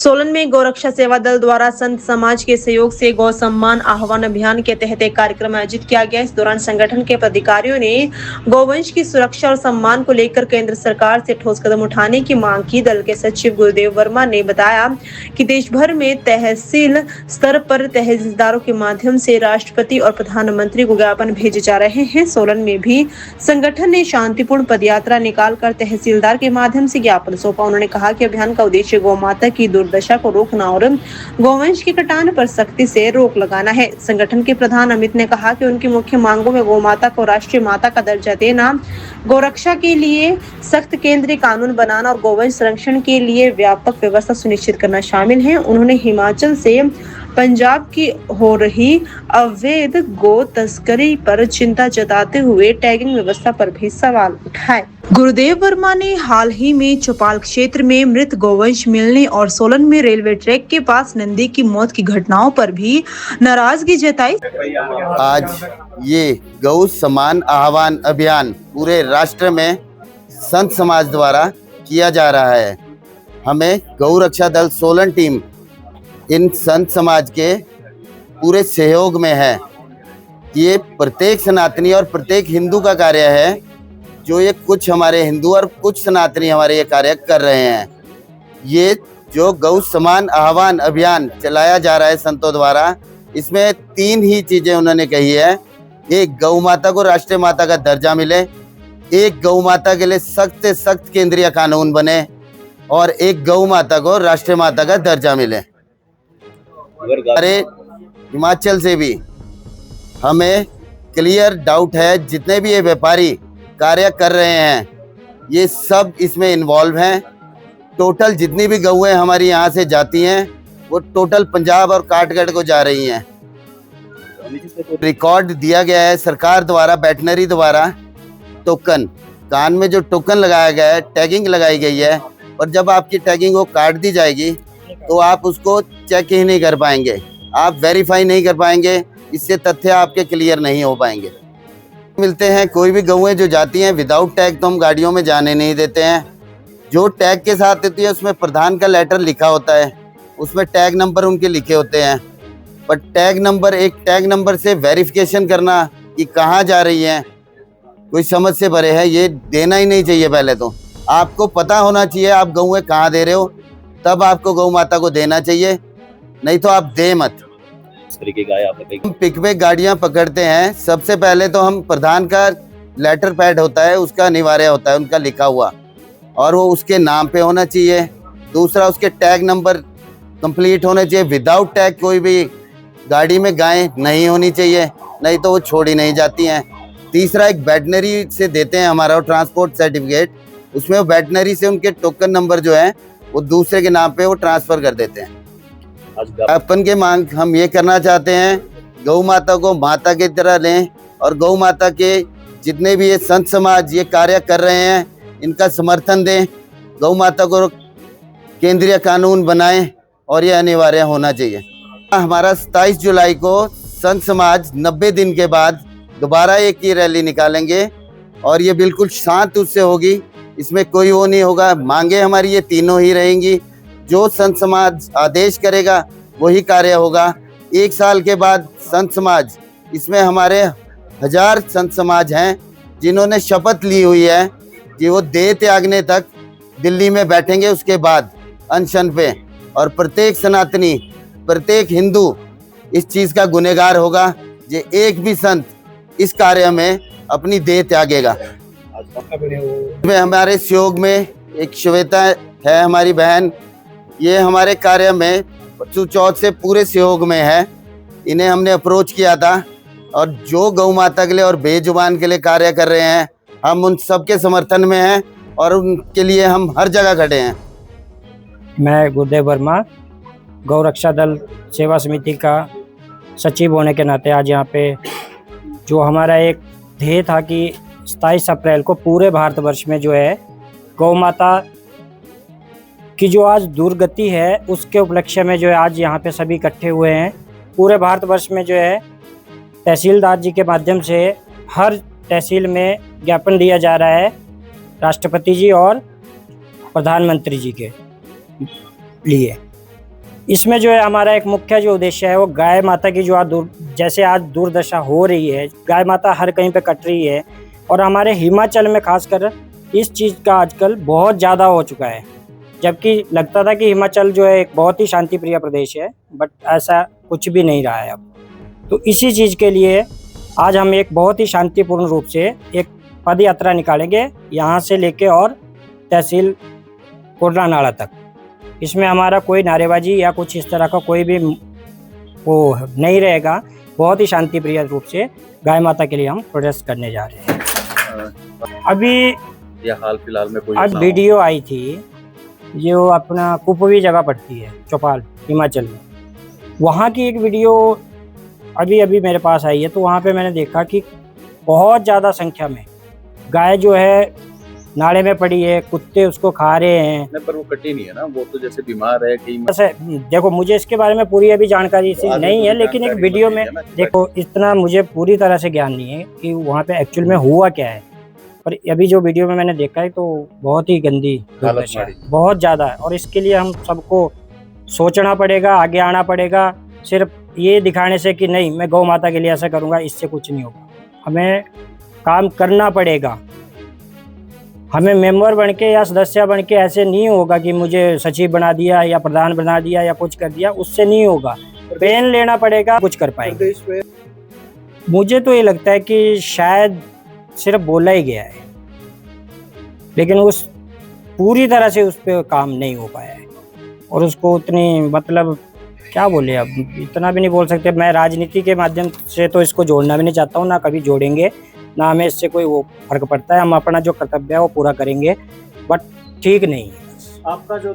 सोलन में गौरक्षा सेवा दल द्वारा संत समाज के सहयोग से गौ सम्मान आह्वान अभियान के तहत एक कार्यक्रम आयोजित किया गया। इस दौरान संगठन के पदाधिकारियों ने गौवंश की सुरक्षा और सम्मान को लेकर केंद्र सरकार से ठोस कदम उठाने की मांग की। दल के सचिव गुरुदेव वर्मा ने बताया कि देश भर में तहसील स्तर पर तहसीलदारों के माध्यम से राष्ट्रपति और प्रधानमंत्री को ज्ञापन भेजे जा रहे हैं। सोलन में भी संगठन ने शांतिपूर्ण पदयात्रा निकालकर तहसीलदार के माध्यम से ज्ञापन सौंपा। उन्होंने कहा कि अभियान का उद्देश्य गौ माता की दशा को रोकना और गौवंश की कटान पर सख्ती से रोक लगाना है। संगठन के प्रधान अमित ने कहा कि उनकी मुख्य मांगों में गौ माता को राष्ट्रीय माता का दर्जा देना, गौरक्षा के लिए सख्त केंद्रीय कानून बनाना और गौवंश संरक्षण के लिए व्यापक व्यवस्था सुनिश्चित करना शामिल है। उन्होंने हिमाचल से पंजाब की हो रही अवैध गो तस्करी पर चिंता जताते हुए टैगिंग व्यवस्था पर भी सवाल उठाए। गुरुदेव वर्मा ने हाल ही में चौपाल क्षेत्र में मृत गौवंश मिलने और सोलन में रेलवे ट्रैक के पास नंदी की मौत की घटनाओं पर भी नाराजगी जताई। आज ये गौ सम्मान आह्वान अभियान पूरे राष्ट्र में संत समाज द्वारा किया जा रहा है। हमें गौ रक्षा दल सोलन टीम इन संत समाज के पूरे सहयोग में है। ये प्रत्येक सनातनी और प्रत्येक हिंदू का कार्य है, जो ये कुछ हमारे हिंदू और कुछ सनातनी हमारे ये कार्य कर रहे हैं। ये जो गौ सम्मान आह्वान अभियान चलाया जा रहा है संतों द्वारा, इसमें 3 ही चीजें उन्होंने कही है। एक, गौ माता को राष्ट्रीय माता का दर्जा मिले, एक, गौ माता के लिए सख्त से सख्त केंद्रीय कानून बने, और एक, गौ माता को राष्ट्रीय माता का दर्जा मिले। अरे हिमाचल से भी हमें क्लियर डाउट है, जितने भी ये व्यापारी कार्य कर रहे हैं ये सब इसमें इन्वॉल्व हैं। टोटल जितनी भी गौएं हमारी यहाँ से जाती हैं वो टोटल पंजाब और काठगढ़ को जा रही हैं। रिकॉर्ड दिया गया है सरकार द्वारा, वेटनरी द्वारा टोकन, कान में जो टोकन लगाया गया है, टैगिंग लगाई गई है, और जब आपकी टैगिंग वो काट दी जाएगी तो आप उसको चेक ही नहीं कर पाएंगे, आप वेरीफाई नहीं कर पाएंगे, इससे तथ्य आपके क्लियर नहीं हो पाएंगे। मिलते हैं कोई भी गौएं जो जाती हैं विदाउट टैग तो हम गाड़ियों में जाने नहीं देते हैं। जो टैग के साथ होती है उसमें प्रधान का लेटर लिखा होता है, उसमें टैग नंबर उनके लिखे होते हैं, पर टैग नंबर से वेरिफिकेशन करना कि कहाँ जा रही हैं कोई समझ से परे है, ये देना ही नहीं चाहिए। पहले तो आपको पता होना चाहिए आप गौएं कहाँ दे रहे हो, तब आपको गौ माता को देना चाहिए, नहीं तो आप दे मत। हम पिकअप गाड़ियां पकड़ते हैं, सबसे पहले तो हम प्रधान का लेटर पैड होता है, उसका अनिवार्य होता है उनका लिखा हुआ, और वो उसके नाम पे होना चाहिए। दूसरा, उसके टैग नंबर कंप्लीट होने चाहिए। विदाउट टैग कोई भी गाड़ी में गायें नहीं होनी चाहिए, नहीं तो वो छोड़ी नहीं जाती हैं। तीसरा, एक वेटनरी से देते हैं हमारा ट्रांसपोर्ट सर्टिफिकेट, उसमें वो वेटनरी से उनके टोकन नंबर जो है वो दूसरे के नाम पे वो ट्रांसफर कर देते हैं। अपन के मांग हम ये करना चाहते हैं, गौ माता को माता की तरह लें, और गौ माता के जितने भी ये संत समाज ये कार्य कर रहे हैं इनका समर्थन दें। गौ माता को केंद्रीय कानून बनाएं और ये अनिवार्य होना चाहिए। हमारा 27 जुलाई को संत समाज 90 दिन के बाद दोबारा एक ही रैली निकालेंगे, और ये बिल्कुल शांत उससे होगी, इसमें कोई वो नहीं होगा। मांगे हमारी ये तीनों ही रहेंगी, जो संत समाज आदेश करेगा वही कार्य होगा। 1 साल के बाद संत समाज, इसमें हमारे 1000 संत समाज हैं जिन्होंने शपथ ली हुई है कि वो देह त्यागने तक दिल्ली में बैठेंगे, उसके बाद अनशन पे, और प्रत्येक सनातनी, प्रत्येक हिंदू इस चीज़ का गुनहगार होगा जो एक भी संत इस कार्य में अपनी देह त्यागेगा। में हमारे सहयोग में एक श्वेता है हमारी बहन, ये हमारे कार्य में बच्चू चौथ से पूरे सहयोग में है। इन्हें हमने अप्रोच किया था, और जो गौ माता के लिए और बेजुबान के लिए कार्य कर रहे हैं हम उन सबके समर्थन में हैं, और उनके लिए हम हर जगह खड़े हैं। मैं गुरुदेव वर्मा, गौ रक्षा दल सेवा समिति का सचिव होने के नाते आज यहाँ पे जो हमारा एक ध्येय था कि 27 अप्रैल को पूरे भारतवर्ष में जो है गौ माता की जो आज दुर्गति है उसके उपलक्ष्य में जो है आज यहाँ पे सभी इकट्ठे हुए हैं। पूरे भारतवर्ष में जो है तहसीलदार जी के माध्यम से हर तहसील में ज्ञापन दिया जा रहा है राष्ट्रपति जी और प्रधानमंत्री जी के लिए। इसमें जो है हमारा एक मुख्य जो उद्देश्य है वो गाय माता की जो जैसे आज दुर्दशा हो रही है, गाय माता हर कहीं पे कट रही है और हमारे हिमाचल में खासकर इस चीज़ का आजकल बहुत ज़्यादा हो चुका है। जबकि लगता था कि हिमाचल जो है एक बहुत ही शांति प्रिय प्रदेश है, बट ऐसा कुछ भी नहीं रहा है अब। तो इसी चीज़ के लिए आज हम एक बहुत ही शांतिपूर्ण रूप से एक पद यात्रा निकालेंगे यहाँ से लेके और तहसील कोटला नाला तक। इसमें हमारा कोई नारेबाजी या कुछ इस तरह का कोई भी वो नहीं रहेगा। बहुत ही शांति प्रिय रूप से गाय माता के लिए हम प्रोटेस्ट करने जा रहे हैं। अभी या हाल फिलहाल में कोई अब वीडियो आई थी जो अपना कुपवी जगह पड़ती है चौपाल हिमाचल में, वहाँ की एक वीडियो अभी मेरे पास आई है। तो वहाँ पे मैंने देखा कि बहुत ज़्यादा संख्या में गाय जो है नाले में पड़ी है, कुत्ते उसको खा रहे हैं। नहीं, पर वो कटी नहीं है ना, वो तो जैसे बीमार है कहीं। वैसे देखो मुझे इसके बारे में पूरी अभी जानकारी सी नहीं है, लेकिन एक वीडियो में देखो इतना मुझे पूरी तरह से ज्ञान नहीं है कि वहाँ पे एक्चुअल में हुआ क्या है। पर अभी जो वीडियो में मैंने देखा है तो बहुत ही गंदी दुर्दशा है, बहुत ज़्यादा है। और इसके लिए हम सबको सोचना पड़ेगा, आगे आना पड़ेगा। सिर्फ ये दिखाने से कि नहीं मैं गौ माता के लिए ऐसा करूँगा, इससे कुछ नहीं होगा। हमें काम करना पड़ेगा। हमें मेंबर बन के या सदस्य बन के ऐसे नहीं होगा कि मुझे सचिव बना दिया या प्रधान बना दिया या कुछ कर दिया, उससे नहीं होगा। पेन लेना पड़ेगा, कुछ कर पाएंगे। मुझे तो ये लगता है कि शायद सिर्फ बोला ही गया है, लेकिन उस पूरी तरह से उस पर काम नहीं हो पाया है। और उसको उतनी मतलब क्या बोले, अब इतना भी नहीं बोल सकते। मैं राजनीति के माध्यम से तो इसको जोड़ना भी नहीं चाहता हूँ, ना कभी जोड़ेंगे, ना हमें इससे कोई वो फर्क पड़ता है। हम अपना जो कर्तव्य है वो पूरा करेंगे, बट ठीक नहीं है। आपका जो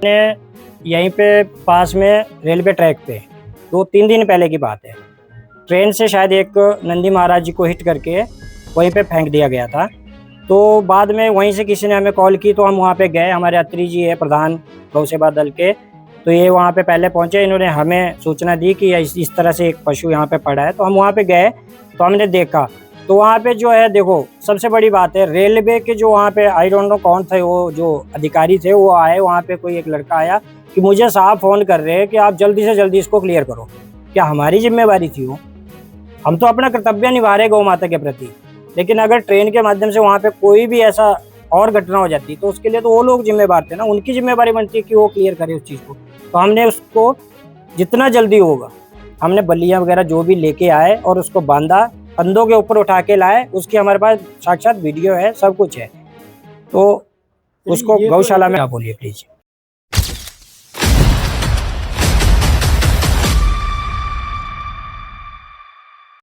यहीं पे पास में रेलवे ट्रैक पे 2-3 दिन पहले की बात है, ट्रेन से शायद एक नंदी महाराज जी को हिट करके वहीं पे फेंक दिया गया था। तो बाद में वहीं से किसी ने हमें कॉल की, तो हम वहाँ पे गए। हमारे अत्री जी है प्रधान गौ सेवा दल के, तो ये वहाँ पे पहले पहुँचे। इन्होंने हमें सूचना दी कि इस तरह से एक पशु यहाँ पे पड़ा है। तो हम वहाँ पे गए तो हमने देखा, तो वहाँ पे जो है देखो सबसे बड़ी बात है रेलवे के जो वहाँ पे आई डोंट नो कौन थे वो जो अधिकारी थे, वो आए। वहाँ पे कोई एक लड़का आया कि मुझे साहब फ़ोन कर रहे हैं कि आप जल्दी से जल्दी इसको क्लियर करो। क्या हमारी जिम्मेवारी थी वो? हम तो अपना कर्तव्य निभा रहे गौ माता के प्रति, लेकिन अगर ट्रेन के माध्यम से वहाँ पे कोई भी ऐसा और घटना हो जाती तो उसके लिए तो वो लोग जिम्मेवार थे ना, उनकी जिम्मेवारी बनती है कि वो क्लियर करे उस चीज़ को। तो हमने उसको जितना जल्दी होगा हमने बल्लियाँ वगैरह जो भी लेके आए और उसको बांधा, कंधों के ऊपर उठा के लाए। उसकी हमारे पास साक्षात वीडियो है, सब कुछ है। तो उसको गौशाला में आप बोलिए प्लीज।